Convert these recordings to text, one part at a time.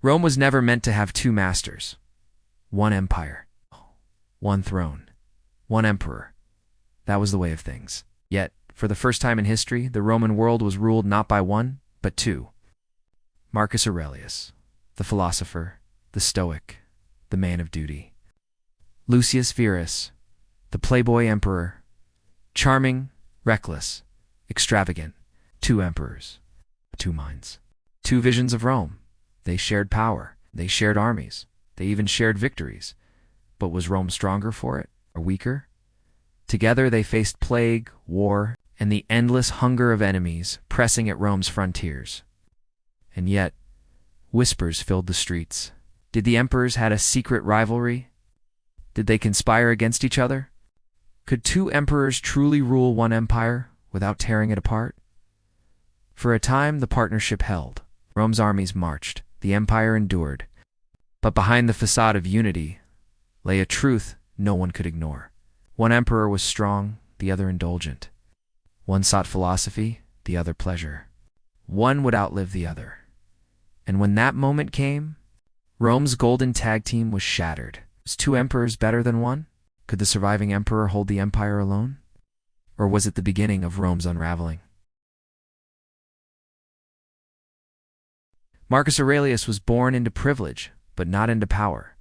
Rome was never meant to have two masters. One empire, one throne, one emperor. That was the way of things. Yet, for the first time in history, the Roman world was ruled not by one, but two. Marcus Aurelius, the philosopher, the Stoic, the man of duty. Lucius Verus, the playboy emperor, charming, reckless, extravagant. Two emperors, two minds, two visions of Rome. They shared power, they shared armies, they even shared victories. But was Rome stronger for it, or weaker? Together they faced plague, war, and the endless hunger of enemies pressing at Rome's frontiers. And yet, whispers filled the streets. Did the emperors had a secret rivalry? Did they conspire against each other? Could two emperors truly rule one empire without tearing it apart? For a time, the partnership held. Rome's armies marched, the empire endured. But behind the facade of unity lay a truth no one could ignore. One emperor was strong, the other indulgent. One sought philosophy, the other pleasure. One would outlive the other. And when that moment came, Rome's golden tag team was shattered. Was two emperors better than one? Could the surviving emperor hold the empire alone? Or was it the beginning of Rome's unraveling? Marcus Aurelius was born into privilege, but not into power.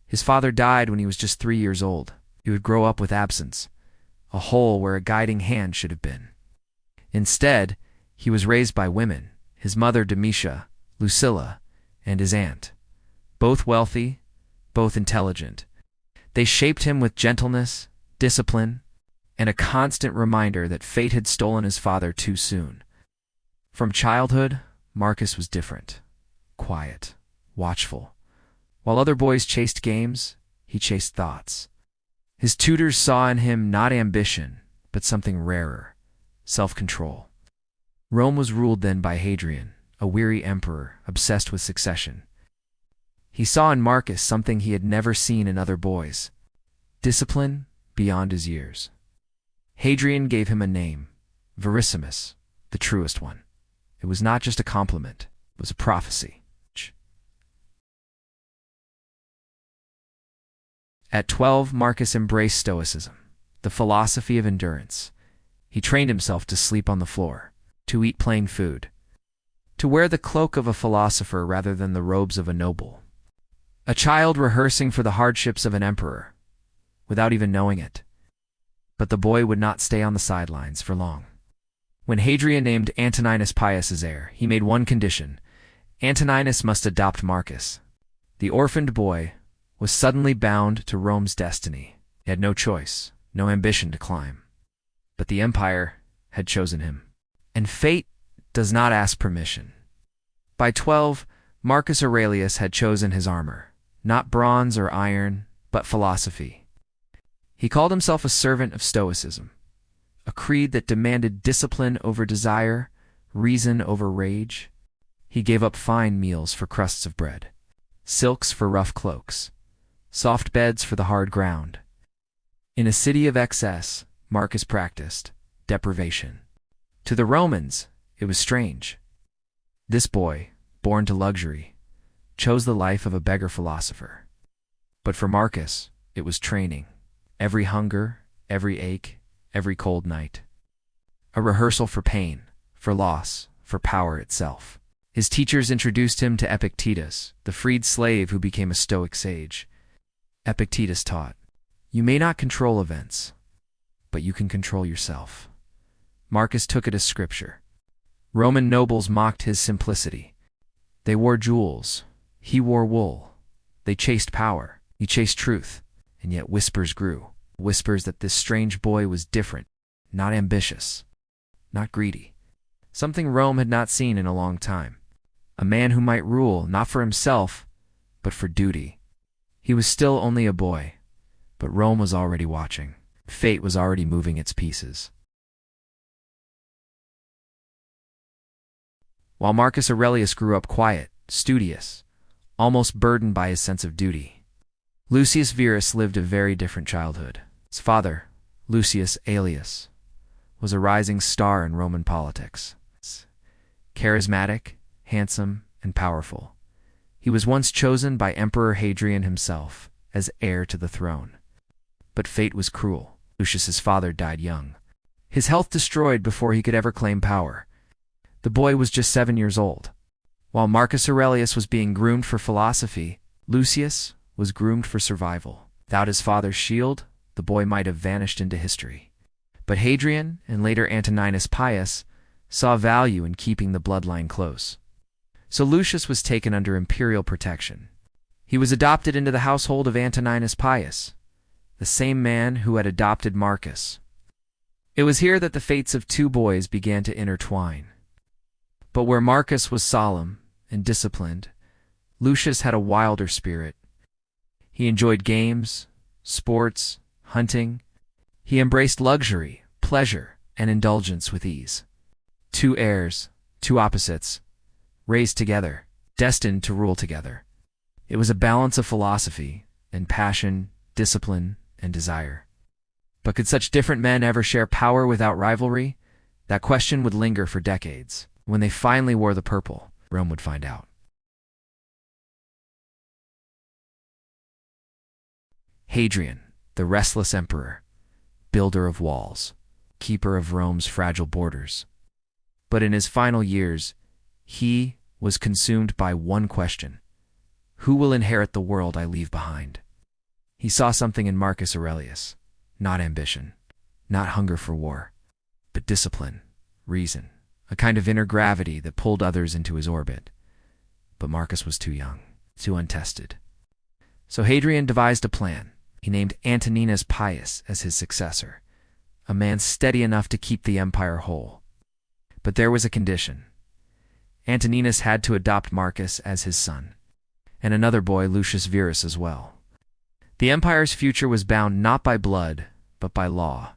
His father died when he was just 3 years old. He would grow up with absence, a hole where a guiding hand should have been. Instead, he was raised by women, his mother Domitia, Lucilla, and his aunt. Both wealthy, both intelligent. They shaped him with gentleness, discipline, and a constant reminder that fate had stolen his father too soon. From childhood, Marcus was different, quiet, watchful. While other boys chased games, he chased thoughts. His tutors saw in him not ambition, but something rarer, self-control. Rome was ruled then by Hadrian, a weary emperor obsessed with succession. He saw in Marcus something he had never seen in other boys, discipline beyond his years. Hadrian gave him a name, Verissimus, the truest one. It was not just a compliment, it was a prophecy. At 12, Marcus embraced Stoicism, the philosophy of endurance. He trained himself to sleep on the floor, to eat plain food, to wear the cloak of a philosopher rather than the robes of a noble. A child rehearsing for the hardships of an emperor, without even knowing it. But the boy would not stay on the sidelines for long. When Hadrian named Antoninus Pius his heir, he made one condition: Antoninus must adopt Marcus. The orphaned boy was suddenly bound to Rome's destiny. He had no choice, no ambition to climb. But the empire had chosen him. And fate does not ask permission. By 12, Marcus Aurelius had chosen his armor, not bronze or iron, but philosophy. He called himself a servant of Stoicism, a creed that demanded discipline over desire, reason over rage. He gave up fine meals for crusts of bread, silks for rough cloaks, soft beds for the hard ground. In a city of excess, Marcus practiced deprivation. To the Romans, it was strange. This boy, born to luxury, chose the life of a beggar philosopher. But for Marcus, it was training. Every hunger, every ache, every cold night. A rehearsal for pain, for loss, for power itself. His teachers introduced him to Epictetus, the freed slave who became a Stoic sage. Epictetus taught, "You may not control events, but you can control yourself." Marcus took it as scripture. Roman nobles mocked his simplicity. They wore jewels. He wore wool. They chased power. He chased truth. And yet whispers grew. Whispers that this strange boy was different, not ambitious, not greedy. Something Rome had not seen in a long time. A man who might rule not for himself, but for duty. He was still only a boy, but Rome was already watching. Fate was already moving its pieces. While Marcus Aurelius grew up quiet, studious, almost burdened by his sense of duty, Lucius Verus lived a very different childhood. His father, Lucius Aelius, was a rising star in Roman politics. Charismatic, handsome, and powerful, He was once chosen by Emperor Hadrian himself as heir to the throne. But fate was cruel. Lucius's father died young, his health destroyed before he could ever claim power. The boy was just 7 years old. While Marcus Aurelius was being groomed for philosophy, Lucius was groomed for survival. Without his father's shield, the boy might have vanished into history. But Hadrian, and later Antoninus Pius, saw value in keeping the bloodline close. So Lucius was taken under imperial protection. He was adopted into the household of Antoninus Pius, the same man who had adopted Marcus. It was here that the fates of two boys began to intertwine. But where Marcus was solemn and disciplined, Lucius had a wilder spirit. He enjoyed games, sports, hunting. He embraced luxury, pleasure, and indulgence with ease. Two heirs, two opposites, raised together, destined to rule together. It was a balance of philosophy and passion, discipline, and desire. But could such different men ever share power without rivalry? That question would linger for decades. When they finally wore the purple, Rome would find out. Hadrian, the restless emperor, builder of walls, keeper of Rome's fragile borders. But in his final years, he was consumed by one question: who will inherit the world I leave behind? He saw something in Marcus Aurelius, not ambition, not hunger for war, but discipline, reason, a kind of inner gravity that pulled others into his orbit. But Marcus was too young, too untested. So Hadrian devised a plan. He named Antoninus Pius as his successor, a man steady enough to keep the empire whole. But there was a condition. Antoninus had to adopt Marcus as his son, and another boy, Lucius Verus, as well. The empire's future was bound not by blood, but by law.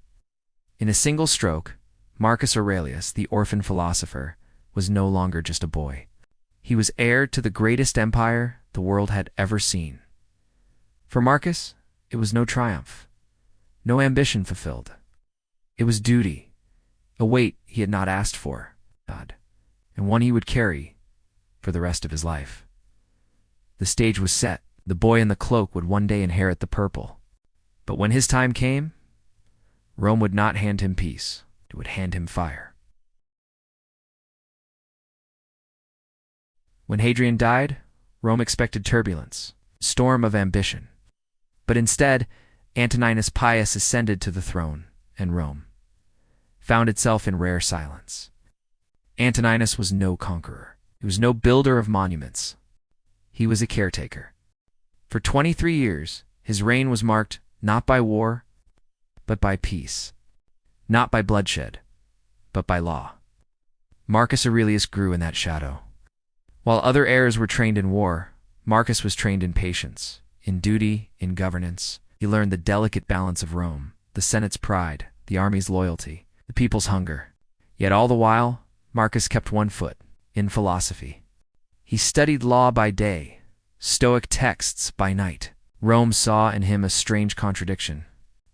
In a single stroke, Marcus Aurelius, the orphan philosopher, was no longer just a boy. He was heir to the greatest empire the world had ever seen. For Marcus, it was no triumph, no ambition fulfilled. It was duty, a weight he had not asked for, God, and one he would carry for the rest of his life. The stage was set. The boy in the cloak would one day inherit the purple. But when his time came, Rome would not hand him peace. It would hand him fire. When Hadrian died, Rome expected turbulence, a storm of ambition. But instead, Antoninus Pius ascended to the throne, and Rome found itself in rare silence. Antoninus was no conqueror. He was no builder of monuments. He was a caretaker. For 23 years, his reign was marked not by war, but by peace. Not by bloodshed, but by law. Marcus Aurelius grew in that shadow. While other heirs were trained in war, Marcus was trained in patience, in duty, in governance. He learned the delicate balance of Rome, the Senate's pride, the army's loyalty, the people's hunger. Yet all the while, Marcus kept one foot in philosophy. He studied law by day, Stoic texts by night. Rome saw in him a strange contradiction.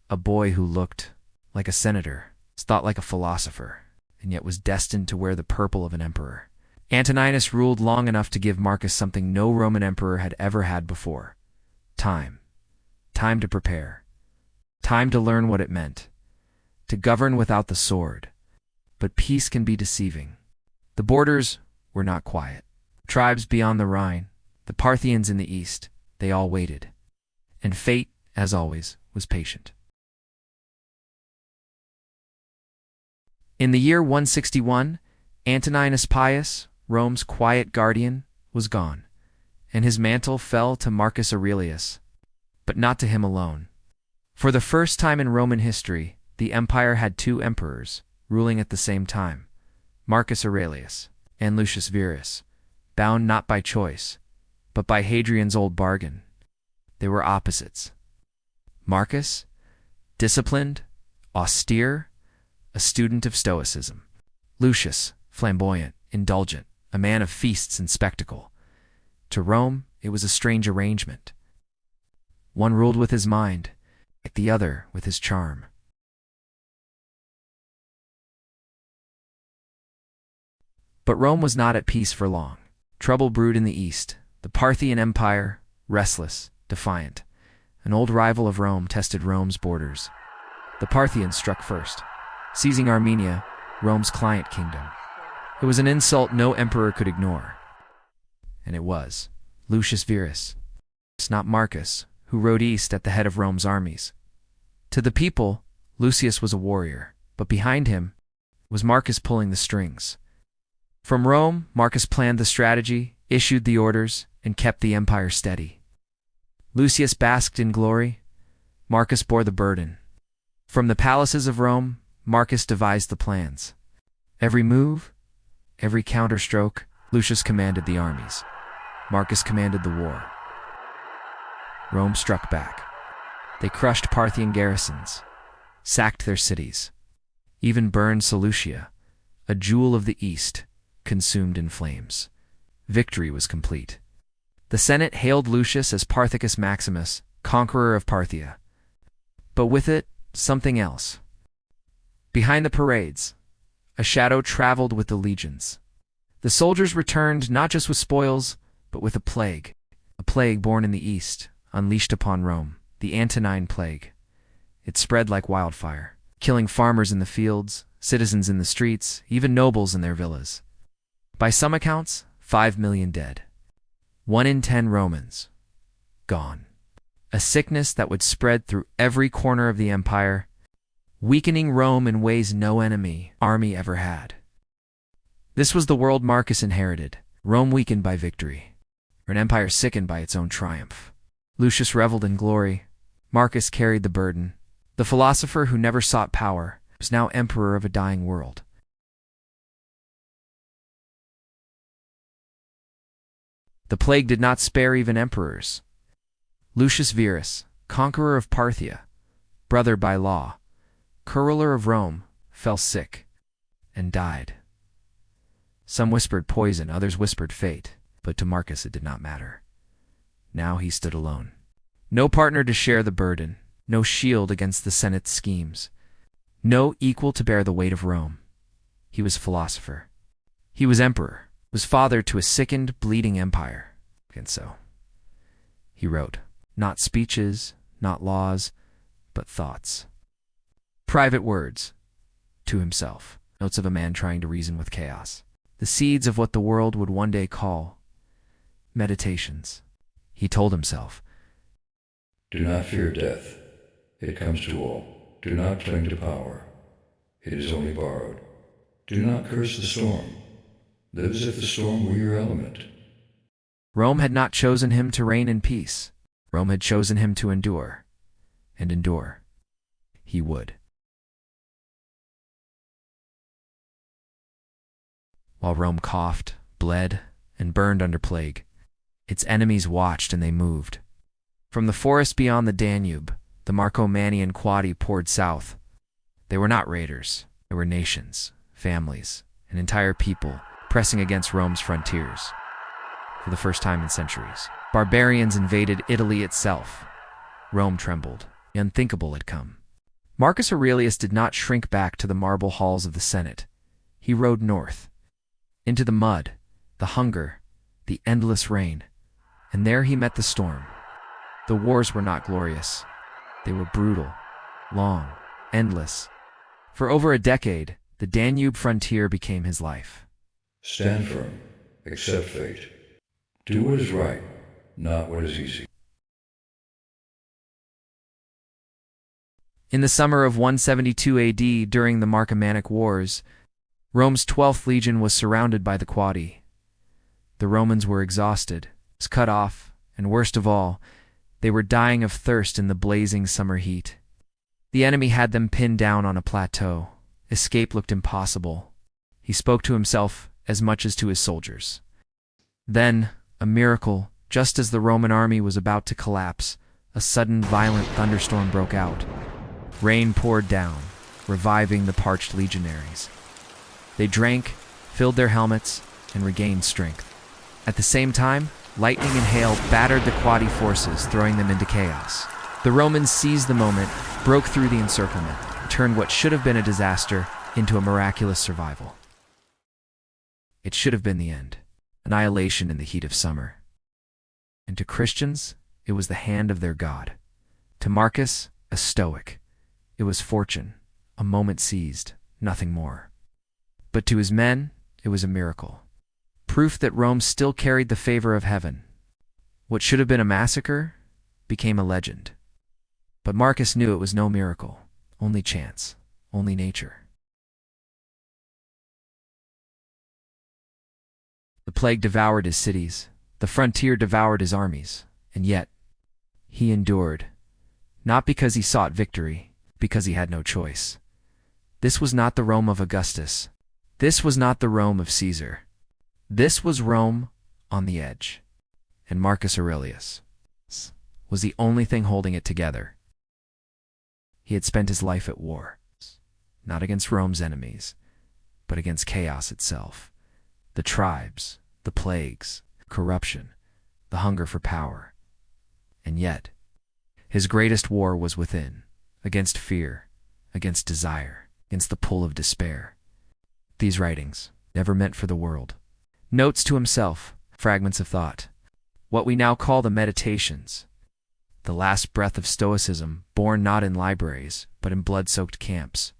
A boy who looked like a senator, thought like a philosopher, and yet was destined to wear the purple of an emperor. Antoninus ruled long enough to give Marcus something no Roman emperor had ever had before: time. Time to prepare. Time to learn what it meant to govern without the sword. But peace can be deceiving. The borders were not quiet. Tribes beyond the Rhine, the Parthians in the east, they all waited. And fate, as always, was patient. In the year 161, Antoninus Pius, Rome's quiet guardian, was gone, and his mantle fell to Marcus Aurelius. But not to him alone. For the first time in Roman history, the empire had two emperors ruling at the same time: Marcus Aurelius and Lucius Verus, bound not by choice, but by Hadrian's old bargain. They were opposites. Marcus, disciplined, austere, a student of Stoicism. Lucius, flamboyant, indulgent, a man of feasts and spectacle. To Rome, it was a strange arrangement. One ruled with his mind, the other with his charm. But Rome was not at peace for long. Trouble brewed in the east. The Parthian Empire, restless, defiant, an old rival of Rome, tested Rome's borders. The Parthians struck first, seizing Armenia, Rome's client kingdom. It was an insult no emperor could ignore. And it was Lucius Verus, not Marcus, who rode east at the head of Rome's armies. To the people, Lucius was a warrior, but behind him was Marcus pulling the strings. From Rome, Marcus planned the strategy, issued the orders, and kept the empire steady. Lucius basked in glory, Marcus bore the burden. From the palaces of Rome, Marcus devised the plans. Every move, every counterstroke, Lucius commanded the armies. Marcus commanded the war. Rome struck back. They crushed Parthian garrisons, sacked their cities, even burned Seleucia, a jewel of the East, consumed in flames. Victory was complete. The Senate hailed Lucius as Parthicus Maximus, conqueror of Parthia. But with it, something else. Behind the parades, a shadow traveled with the legions. The soldiers returned not just with spoils, but with a plague born in the East, unleashed upon Rome, the Antonine Plague. It spread like wildfire, killing farmers in the fields, citizens in the streets, even nobles in their villas. By some accounts, 5 million dead. 1 in 10 Romans gone. A sickness that would spread through every corner of the empire, weakening Rome in ways no army ever had. This was the world Marcus inherited, Rome weakened by victory, or an empire sickened by its own triumph. Lucius reveled in glory, Marcus carried the burden. The philosopher who never sought power was now emperor of a dying world. The plague did not spare even emperors. Lucius Verus, conqueror of Parthia, brother by law, co-ruler of Rome, fell sick and died. Some whispered poison, others whispered fate, but to Marcus it did not matter. Now he stood alone. No partner to share the burden, no shield against the Senate's schemes, no equal to bear the weight of Rome. He was philosopher. He was emperor, was father to a sickened, bleeding empire. And so he wrote, not speeches, not laws, but thoughts. Private words, to himself, notes of a man trying to reason with chaos. The seeds of what the world would one day call meditations. He told himself, do not fear death. It comes to all. Do not cling to power. It is only borrowed. Do not curse the storm. Live as if the storm were your element. Rome had not chosen him to reign in peace. Rome had chosen him to endure. And endure he would. While Rome coughed, bled, and burned under plague, its enemies watched and they moved. From the forest beyond the Danube, the Marcomannian Quadi poured south. They were not raiders. They were nations, families, an entire people pressing against Rome's frontiers. For the first time in centuries, barbarians invaded Italy itself. Rome trembled. The unthinkable had come. Marcus Aurelius did not shrink back to the marble halls of the Senate. He rode north, into the mud, the hunger, the endless rain, and there he met the storm. The wars were not glorious. They were brutal, long, endless. For over a decade, the Danube frontier became his life. Stand firm, accept fate. Do what is right, not what is easy. In the summer of 172 AD, during the Marcomannic Wars, Rome's 12th Legion was surrounded by the Quadi. The Romans were exhausted, cut off, and worst of all, they were dying of thirst in the blazing summer heat. The enemy had them pinned down on a plateau. Escape looked impossible. He spoke to himself as much as to his soldiers. Then, a miracle, just as the Roman army was about to collapse, a sudden violent thunderstorm broke out. Rain poured down, reviving the parched legionaries. They drank, filled their helmets, and regained strength. At the same time, lightning and hail battered the Quadi forces, throwing them into chaos. The Romans seized the moment, broke through the encirclement, and turned what should have been a disaster into a miraculous survival. It should have been the end, annihilation in the heat of summer. To Christians, it was the hand of their God. To Marcus, a Stoic, it was fortune, a moment seized, nothing more. But to his men, it was a miracle. Proof that Rome still carried the favor of heaven. What should have been a massacre became a legend. But Marcus knew it was no miracle, only chance, only nature. The plague devoured his cities, the frontier devoured his armies, and yet he endured, not because he sought victory, because he had no choice. This was not the Rome of Augustus. This was not the Rome of Caesar. This was Rome on the edge. And Marcus Aurelius was the only thing holding it together. He had spent his life at war, not against Rome's enemies, but against chaos itself. The tribes, the plagues, corruption, the hunger for power. And yet, his greatest war was within, against fear, against desire, against the pull of despair. These writings, never meant for the world. Notes to himself, fragments of thought. What we now call the Meditations. The last breath of Stoicism, born not in libraries, but in blood-soaked camps.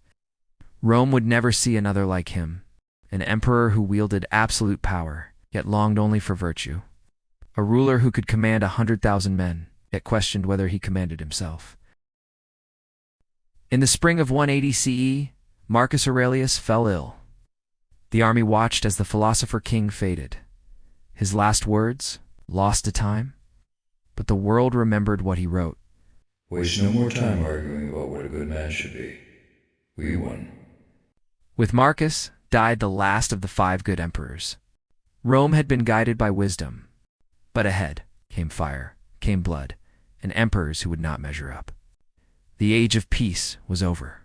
Rome would never see another like him, an emperor who wielded absolute power, yet longed only for virtue. A ruler who could command 100,000 men, yet questioned whether he commanded himself. In the spring of 180 CE, Marcus Aurelius fell ill. The army watched as the Philosopher King faded. His last words, lost to time, but the world remembered what he wrote. Waste no more time arguing about what a good man should be. We won. With Marcus died the last of the 5 good emperors. Rome had been guided by wisdom, but ahead came fire, came blood, and emperors who would not measure up. The age of peace was over.